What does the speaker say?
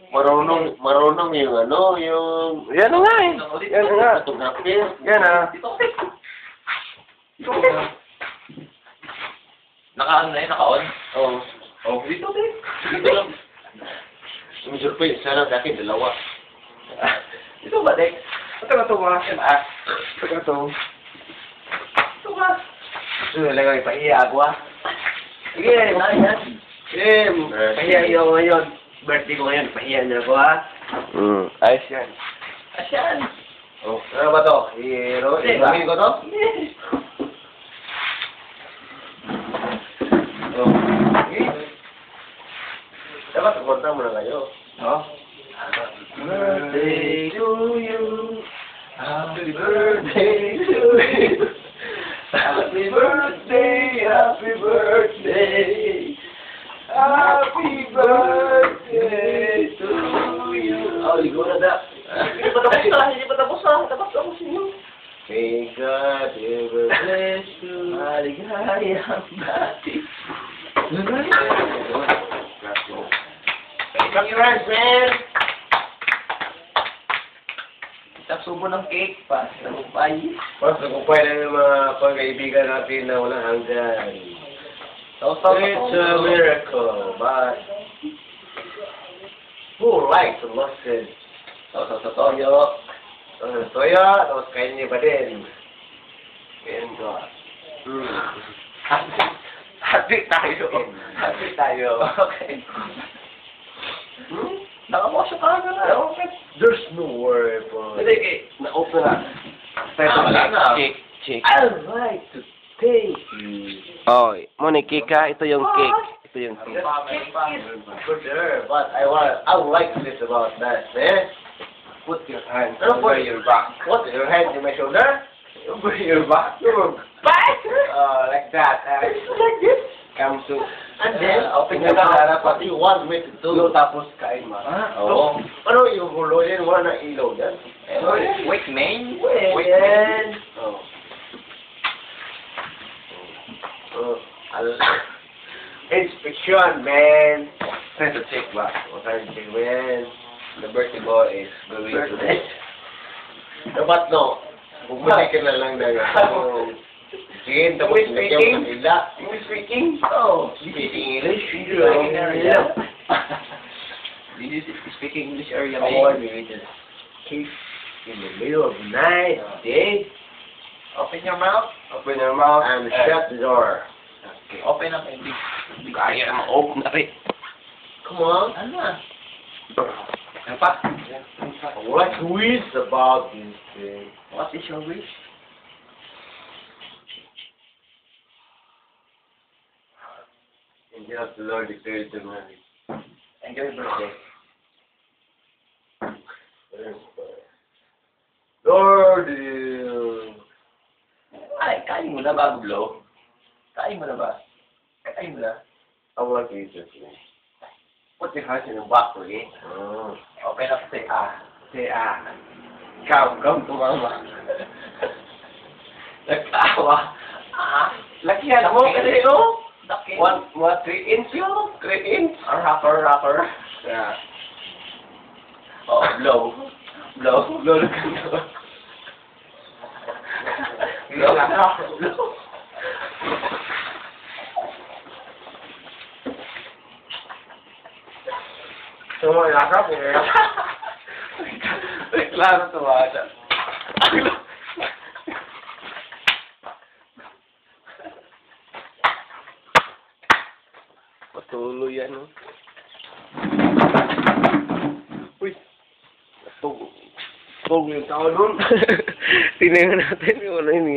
Marunong yung ano, yung... Yan na nga eh. Yan na nga. Photography. Yan ah. Naka-on na yun, naka-on. Oo. Oh, dito din. Dito lang. Yung surprise, sana dati dalawa. Dito ba, Dex? Ito na ito ba? Yan ah. Ito na ito. Ito ba? Ito na lang ipahiya ako ah. Sige, yan. Sim, pahiya iyo ngayon. Birthday ko ngayon, pahiya niyo ako ha. Ayos yan. Asyan. Oh, ano ba to? Inumin ko to? Yes. Oh. Dapat kumanta mo na kayo. Oh. Birthday to you. Happy birthday to you. Happy birthday, happy birthday. Happy birthday to you. Oh, ligo na da. Hindi pa tapos ah. Hindi pa tapos ah. Tapos ako sa inyo. May God ever bless you. Maligayang dati. Congrats, man! Subo ng cake pa. Tagumpay. Mas nakumpay na yung mga pagkaibigan natin na walang hanggan. It's a miracle, but who likes to listen? Toyo. Toyo, tapos kain niya pa din. And God. Happy tayo. Happy tayo. Okay. Nakamosyo ka na. Okay. There's no word for Hindi, cake. na-open na. Wala na. Cake. I'd like to thank you. Oh, Monica, ito yung cake. Ito yung cake. Good there, but I would like to listen about that, man. Put your hand over your back. Put your hand in my shoulder. Over your back. Back? Like that. Like this? Come to. And then, Open your mouth. what you want me to do? Tapos kain mo. Oo. Ano yung gulo yan? Wala na ilaw yan. Wait, main? Wait, man. Oh. Inspection, man. Try to check ba? O try to check, man. The birthday boy is going to Birthday. Dapat no, bumalik ka na lang na Sige, tapos nagyang kanila. English speaking? Oh. Speaking English? Speaking area. Did you speak English area, Come on, we just keep in the middle of the night, day. Open your mouth. Open your mouth And shut the door. Okay. Open up and big. Kaya na, open na rin. Come on. Ano na? Ano pa? What wish about this thing? What is your wish? And you have to learn the third to me. Enjoy your birthday. Lord, Ay, kain mo na bago blow. Kain mo na ba? Kain mo na. I like Jesus. Put your hands in your back, okay? Open up, say ah. Say, come to mama. Nagtawa. Ah. Lakihan mo kasi, no? Laki. 3 inch yun? 3 inch? Or rapper. Yeah. Oh, blow. Blow. Blow the candle. Blow. Semua yakap ya. Klaro to ada. Patuloy yan, no? Uy. Tug yung tao nun. Tingnan natin kung ano yung